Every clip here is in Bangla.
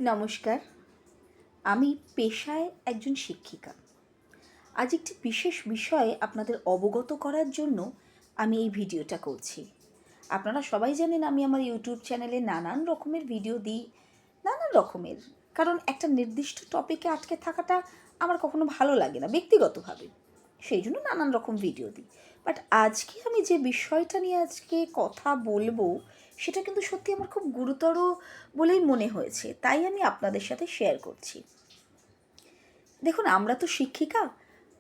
নমস্কার। আমি পেশায় একজন শিক্ষিকা। আজ একটি বিশেষ বিষয়ে আপনাদের অবগত করার জন্য আমি এই ভিডিওটা করছি। আপনারা সবাই জানেন আমি আমার ইউটিউব চ্যানেলে নানান রকমের ভিডিও দিই, নানান রকমের। কারণ একটা নির্দিষ্ট টপিকে আটকে থাকাটা আমার কখনো ভালো লাগে না ব্যক্তিগতভাবে। সেই জন্য নানান রকম ভিডিও দিই। বাট আজকে আমি যে বিষয়টা নিয়ে আজকে কথা বলবো সেটা কিন্তু সত্যি আমার খুব গুরুতর বলেই মনে হয়েছে, তাই আমি আপনাদের সাথে শেয়ার করছি। দেখুন, আমরা তো শিক্ষিকা,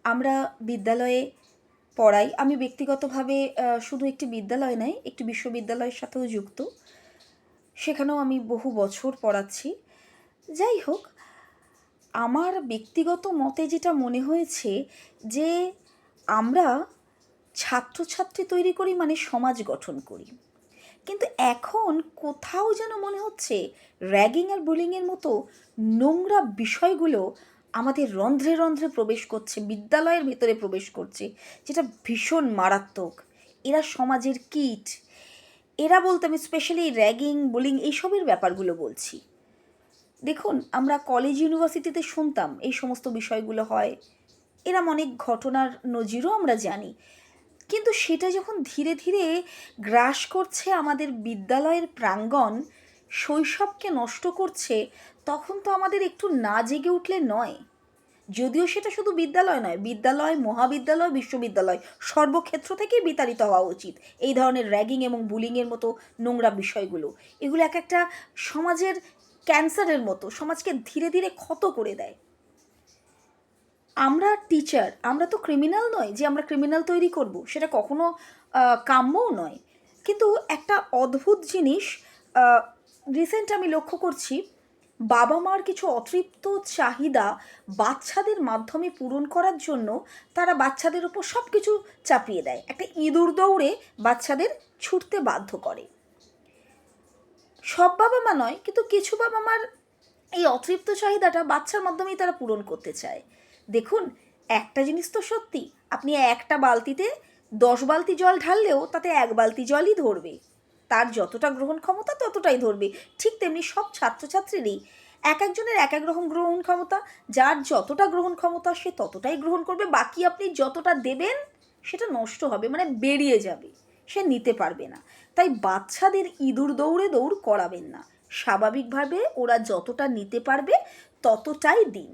আমরা বিদ্যালয়ে পড়াই। আমি ব্যক্তিগতভাবে শুধু একটি বিদ্যালয় নয়, একটি বিশ্ববিদ্যালয়ের সাথেও যুক্ত। সেখানেও আমি বহু বছর পড়াচ্ছি। যাই হোক, আমার ব্যক্তিগত মতে যেটা মনে হয়েছে যে আমরা ছাত্রছাত্রী তৈরি করি মানে সমাজ গঠন করি। কিন্তু এখন কোথাও যেন মনে হচ্ছে র্যাগিং আর বুলিংয়ের মতো নোংরা বিষয়গুলো আমাদের রন্ধ্রে রন্ধ্রে প্রবেশ করছে, বিদ্যালয়ের ভেতরে প্রবেশ করছে, যেটা ভীষণ মারাত্মক। এরা সমাজের কীট। এরা বলতে আমি স্পেশালি র্যাগিং বুলিং এইসবের ব্যাপারগুলো বলছি। দেখুন, আমরা কলেজ ইউনিভার্সিটিতে শুনতাম এই সমস্ত বিষয়গুলো হয়, এরম অনেক ঘটনার নজিরও আমরা জানি। কিন্তু সেটা যখন ধীরে ধীরে গ্রাস করছে আমাদের বিদ্যালয়ের প্রাঙ্গণ, শৈশবকে নষ্ট করছে, তখন তো আমাদের একটু না জেগে উঠলে নয়। যদিও সেটা শুধু বিদ্যালয় নয়, বিদ্যালয়, মহাবিদ্যালয়, বিশ্ববিদ্যালয় সর্বক্ষেত্র থেকেই বিতাড়িত হওয়া উচিত এই ধরনের র্যাগিং এবং বুলিংয়ের মতো নোংরা বিষয়গুলো। এগুলো এক একটা সমাজের ক্যান্সারের মতো, সমাজকে ধীরে ধীরে ক্ষত করে দেয়। আমরা টিচার, আমরা তো ক্রিমিনাল নয় যে আমরা ক্রিমিনাল তৈরি করব, সেটা কখনো কাম্যও নয়। কিন্তু একটা অদ্ভুত জিনিস রিসেন্ট আমি লক্ষ্য করছি, বাবা মার কিছু অতৃপ্ত চাহিদা বাচ্চাদের মাধ্যমে পূরণ করার জন্য তারা বাচ্চাদের উপর সব কিছু চাপিয়ে দেয়, একটা ইঁদুর দৌড়ে বাচ্চাদের ছুটতে বাধ্য করে। সব বাবা মা নয়, কিন্তু কিছু বাবা মার এই অতৃপ্ত চাহিদাটা বাচ্চার মাধ্যমেই তারা পূরণ করতে চায়। দেখুন, একটা জিনিস তো সত্যি, আপনি একটা বালতিতে 10 বালতি জল ঢাললেও তাতে 1 বালতি জলই ধরবে, তার যতটা গ্রহণ ক্ষমতা ততটাই ধরবে। ঠিক তেমনি সব ছাত্রছাত্রীরই এক একজনের এক এক রকম গ্রহণ ক্ষমতা, যার যতটা গ্রহণ ক্ষমতা সে ততটাই গ্রহণ করবে, বাকি আপনি যতটা দেবেন সেটা নষ্ট হবে, মানে বেরিয়ে যাবে, সে নিতে পারবে না। তাই বাচ্চাদের ইঁদুর দৌড়ে দৌড় করাবেন না, স্বাভাবিকভাবে ওরা যতটা নিতে পারবে ততটাই দিন।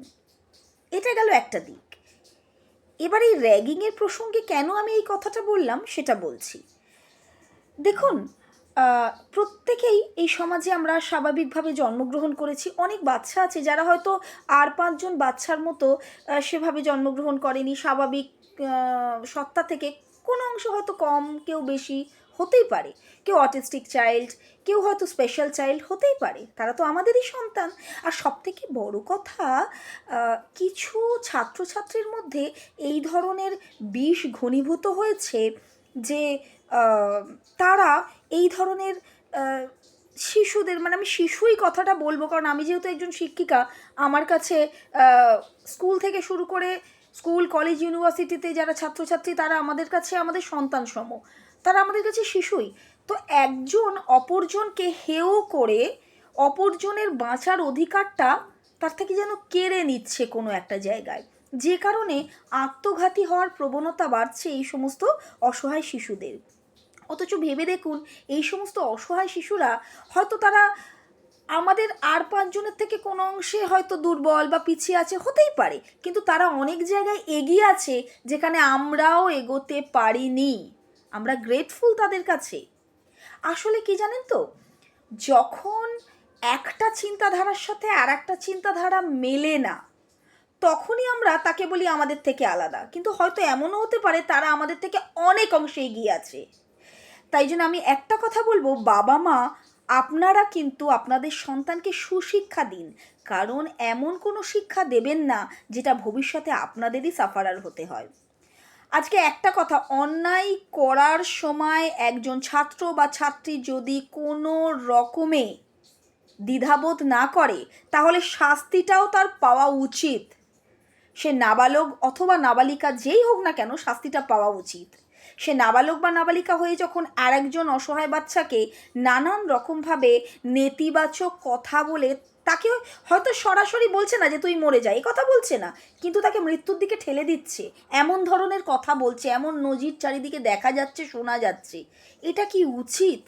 এটা গেল একটা দিক। এবার এই র্যাগিংয়ের প্রসঙ্গে কেন আমি এই কথাটা বললাম সেটা বলছি। দেখুন, প্রত্যেকেই এই সমাজে আমরা স্বাভাবিকভাবে জন্মগ্রহণ করেছি। অনেক বাচ্চা আছে যারা হয়তো আর 5জন বাচ্চার মতো সেভাবে জন্মগ্রহণ করেনি, স্বাভাবিক সত্তা থেকে কোনো অংশ হয়তো কম, কেউ বেশি হতেই পারে। কেউ অটিস্টিক চাইল্ড, কেউ হয়তো স্পেশাল চাইল্ড হতেই পারে, তারা তো আমাদেরই সন্তান। আর সবথেকে বড় কথা, কিছু ছাত্রছাত্রীর মধ্যে এই ধরনের বিষ ঘনীভূত হয়েছে যে তারা এই ধরনের শিশুদের, মানে আমি শিশুই কথাটা বলবো কারণ আমি যেহেতু একজন শিক্ষিকা, আমার কাছে স্কুল থেকে শুরু করে স্কুল, কলেজ, ইউনিভার্সিটিতে যারা ছাত্রছাত্রী তারা আমাদের কাছে আমাদের সন্তান সম, তারা আমাদের কাছে শিশুই। তো একজন অপরজনকে হেয় করে অপরজনের বাঁচার অধিকারটা তার থেকে যেন কেড়ে নিচ্ছে কোনো একটা জায়গায়, যে কারণে আত্মঘাতী হওয়ার প্রবণতা বাড়ছে এই সমস্ত অসহায় শিশুদের। অথচ ভেবে দেখুন, এই সমস্ত অসহায় শিশুরা হয়তো তারা আমাদের আর 5জনের থেকে কোনো অংশে হয়তো দুর্বল বা পিছিয়ে আছে, হতেই পারে, কিন্তু তারা অনেক জায়গায় এগিয়ে আছে যেখানে আমরাও এগোতে পারিনি। আমরা গ্রেটফুল তাদের কাছে। আসলে কি জানেন তো, যখন একটা চিন্তাধারার সাথে আর একটা চিন্তাধারা মেলে না, তখনই আমরা তাকে বলি আমাদের থেকে আলাদা, কিন্তু হয়তো এমনও হতে পারে তারা আমাদের থেকে অনেক অংশে এগিয়ে আছে। তাই জন্য আমি একটা কথা বলবো, বাবা মা আপনারা কিন্তু আপনাদের সন্তানকে সুশিক্ষা দিন, কারণ এমন কোনো শিক্ষা দেবেন না যেটা ভবিষ্যতে আপনাদেরই সাফারার হতে হয়। আজকে একটা কথা, অন্যায় করার সময় একজন ছাত্র বা ছাত্রী যদি কোনো রকমে দ্বিধাবোধ না করে, তাহলে শাস্তিটাও তার পাওয়া উচিত। সে নাবালক অথবা নাবালিকা যেই হোক না কেন, শাস্তিটা পাওয়া উচিত। সে নাবালক বা নাবালিকা হয়ে যখন আরেকজন অসহায় বাচ্চাকে নানান রকমভাবে নেতিবাচক কথা বলে তাকে হয়তো সরাসরি বলছে না যে তুই মরে যা, এই কথা বলছে না, কিন্তু তাকে মৃত্যুর দিকে ঠেলে দিচ্ছে, এমন ধরনের কথা বলছে, এমন নজির চারিদিকে দেখা যাচ্ছে, শোনা যাচ্ছে। এটা কি উচিত?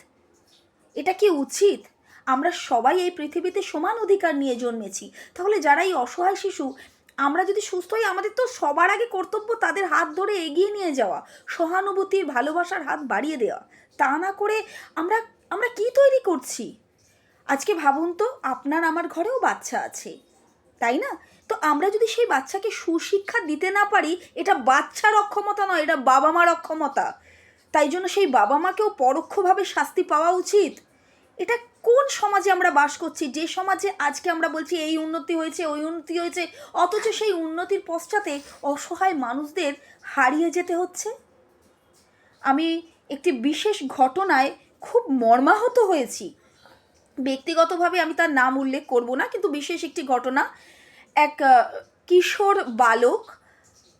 এটা কি উচিত? আমরা সবাই এই পৃথিবীতে সমান অধিকার নিয়ে জন্মেছি। তাহলে যারা এই অসহায় শিশু, আমরা যদি সুস্থ হই, আমাদের তো সবার আগে কর্তব্য তাদের হাত ধরে এগিয়ে নিয়ে যাওয়া, সহানুভূতির, ভালোবাসার হাত বাড়িয়ে দেওয়া। তা না করে আমরা আমরা কি তৈরি করছি? আজকে ভাবুন তো, আপনার আমার ঘরেও বাচ্চা আছে, তাই না? তো আমরা যদি সেই বাচ্চাকে সুশিক্ষা দিতে না পারি, এটা বাচ্চার অক্ষমতা নয়, এটা বাবা মার অক্ষমতা। তাই জন্য সেই বাবা মাকেও পরোক্ষভাবে শাস্তি পাওয়া উচিত। এটা কোন সমাজে আমরা বাস করছি, যে সমাজে আজকে আমরা বলছি এই উন্নতি হয়েছে, ওই উন্নতি হয়েছে, অথচ সেই উন্নতির পশ্চাতে অসহায় মানুষদের হারিয়ে যেতে হচ্ছে। আমি একটি বিশেষ ঘটনায় খুব মর্মাহত হয়েছি। ব্যক্তিগতভাবে আমি তার নাম উল্লেখ করব না, কিন্তু বিশেষ একটি ঘটনা, এক কিশোর বালক,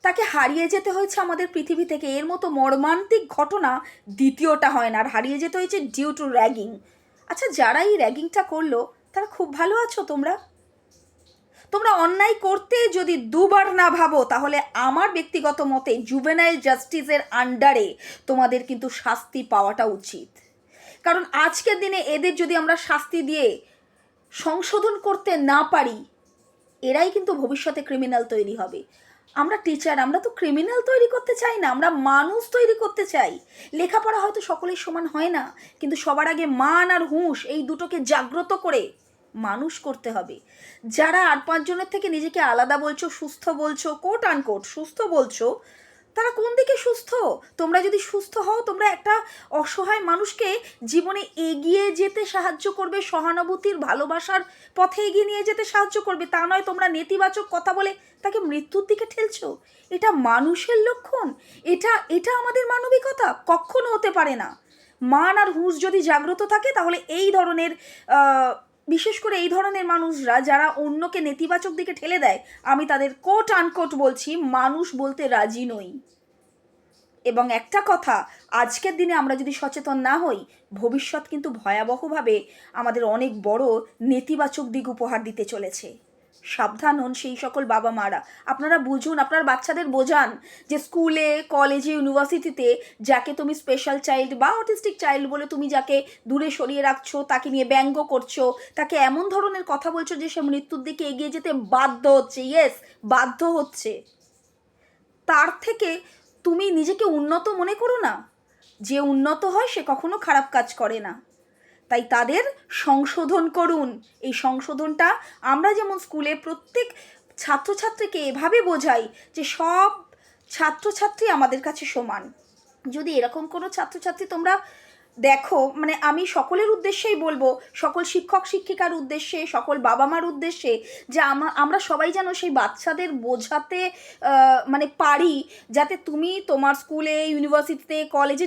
তাকে হারিয়ে যেতে হয়েছে আমাদের পৃথিবী থেকে। এর মতো মর্মান্তিক ঘটনা দ্বিতীয়টা হয় না। আর হারিয়ে যেতে হয়েছে ডিউ টু র্যাগিং। আচ্ছা, যারা এই র্যাগিংটা করলো তারা খুব ভালো আছো তোমরা? তোমরা অন্যায় করতে যদি দুবার না ভাবো, তাহলে আমার ব্যক্তিগত মতে জুভেনাইল জাস্টিসের আন্ডারে তোমাদের কিন্তু শাস্তি পাওয়াটা উচিত। কারণ আজকের দিনে এদের যদি আমরা শাস্তি দিয়ে সংশোধন করতে না পারি, এরাই কিন্তু ভবিষ্যতে ক্রিমিনাল তৈরি হবে। আমরা টিচার, আমরা তো ক্রিমিনাল তৈরি করতে চাই না, আমরা মানুষ তৈরি করতে চাই। লেখাপড়া হয়তো সকলের সমান হয় না, কিন্তু সবার আগে মান আর হুঁশ, এই দুটোকে জাগ্রত করে মানুষ করতে হবে। যারা 8-5 জনের থেকে নিজেকে আলাদা বলছো, সুস্থ বলছো, কোট আনকোট সুস্থ বলছো, তারা কোন দিকে সুস্থ? তোমরা যদি সুস্থ হও, তোমরা একটা অসহায় মানুষকে জীবনে এগিয়ে যেতে সাহায্য করবে, সহানুভূতির, ভালোবাসার পথে এগিয়ে নিয়ে যেতে সাহায্য করবে। তা নয় তোমরা নেতিবাচক কথা বলে তাকে মৃত্যুর দিকে ঠেলছো। এটা মানুষের লক্ষণ? এটা আমাদের মানবিকতা? কখনো হতে পারে না। মান আর হুঁশ যদি জাগ্রত থাকে, তাহলে এই ধরনের বিশেষ করে এই ধরনের মানুষরা যারা অন্যকে নেতিবাচক দিকে ঠেলে দেয়, আমি তাদের কোট আনকোট বলছি, মানুষ বলতে রাজি নই। এবং একটা কথা, আজকের দিনে আমরা যদি সচেতন না হই, ভবিষ্যৎ কিন্তু ভয়াবহভাবে আমাদের অনেক বড় নেতিবাচক দিক উপহার দিতে চলেছে। সাবধান হন সেই সকল বাবা মারা। আপনারা বুঝুন, আপনার বাচ্চাদের বোঝান যে স্কুলে, কলেজে, ইউনিভার্সিটিতে যাকে তুমি স্পেশাল চাইল্ড বা অটিস্টিক চাইল্ড বলে তুমি যাকে দূরে সরিয়ে রাখছো, তাকে নিয়ে ব্যঙ্গ করছো, তাকে এমন ধরনের কথা বলছো যে সে মৃত্যুর দিকে এগিয়ে যেতে বাধ্য হচ্ছে, ইয়েস বাধ্য হচ্ছে, তার থেকে তুমি নিজেকে উন্নত মনে করো না। যে উন্নত হয় সে কখনো খারাপ কাজ করে না। তাই তাদের সংশোধন করুন। এই সংশোধনটা আমরা যেমন স্কুলে প্রত্যেক ছাত্রছাত্রীকে এভাবে বোঝাই যে সব ছাত্রছাত্রী আমাদের কাছে সমান। যদি এরকম কোনো ছাত্রছাত্রী তোমরা দেখো, মানে আমি সকলের উদ্দেশ্যেই বলবো, সকল শিক্ষক শিক্ষিকার উদ্দেশ্যে, সকল বাবা মার উদ্দেশ্যে, যে আমরা সবাই যেন সেই বাচ্চাদের বোঝাতে মানে পারি, যাতে তুমি তোমার স্কুলে, ইউনিভার্সিটিতে, কলেজে,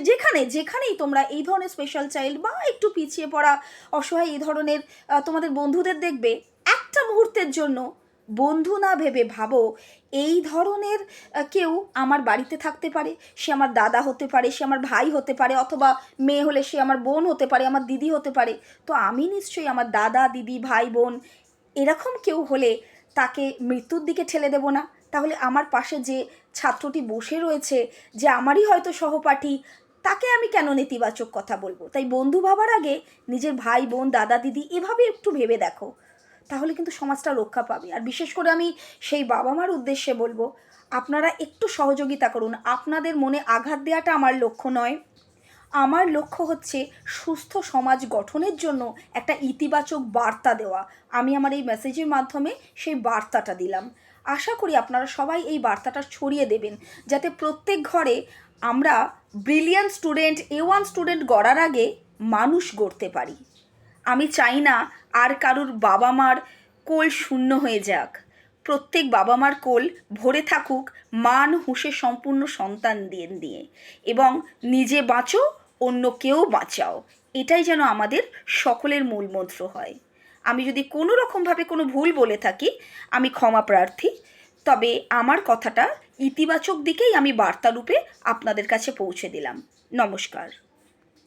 যেখানেই তোমরা এই ধরনের স্পেশাল চাইল্ড বা একটু পিছিয়ে পড়া অসহায় এই ধরনের তোমাদের বন্ধুদের দেখবে, একটা মুহূর্তের জন্য বন্ধু না ভেবে ভাবো এই ধরনের কেউ আমার বাড়িতে থাকতে পারে। সে আমার দাদা হতে পারে, সে আমার ভাই হতে পারে, অথবা মেয়ে হলে সে আমার বোন হতে পারে, আমার দিদি হতে পারে। তো আমি নিশ্চয়ই আমার দাদা, দিদি, ভাই, বোন এরকম কেউ হলে তাকে মৃত্যুর দিকে ঠেলে দেব না। তাহলে আমার পাশে যে ছাত্রটি বসে রয়েছে, যে আমারই হয়তো সহপাঠী, তাকে আমি কেন নেতিবাচক কথা বলবো? তাই বন্ধু ভাবার আগে নিজের ভাই, বোন, দাদা, দিদি এভাবে একটু ভেবে দেখো, তাহলে কিন্তু সমাজটা রক্ষা পাবে। আর বিশেষ করে আমি সেই বাবা মার উদ্দেশ্যে বলবো, আপনারা একটু সহযোগিতা করুন। আপনাদের মনে আঘাত দেওয়াটা আমার লক্ষ্য নয়। আমার লক্ষ্য হচ্ছে সুস্থ সমাজ গঠনের জন্য একটা ইতিবাচক বার্তা দেওয়া। আমি আমার এই মেসেজের মাধ্যমে সেই বার্তাটা দিলাম। আশা করি আপনারা সবাই এই বার্তাটা ছড়িয়ে দেবেন, যাতে প্রত্যেক ঘরে আমরা ব্রিলিয়ান্ট স্টুডেন্ট, A1 স্টুডেন্ট গড়ার আগে মানুষ গড়তে পারি। আমি চাই না আর কারুর বাবা মার কোল শূন্য হয়ে যাক। প্রত্যেক বাবা মার কোল ভরে থাকুক মান হুঁশে সম্পূর্ণ সন্তান দিয়ে, এবং নিজে বাঁচো, অন্য কেউ বাঁচাও। এটাই যেন আমাদের সকলের মূল মন্ত্র হয়। আমি যদি কোনো রকমভাবে কোনো ভুল বলে থাকি, আমি ক্ষমা প্রার্থী। তবে আমার কথাটা ইতিবাচক দিকেই আমি বার্তারূপে আপনাদের কাছে পৌঁছে দিলাম। নমস্কার।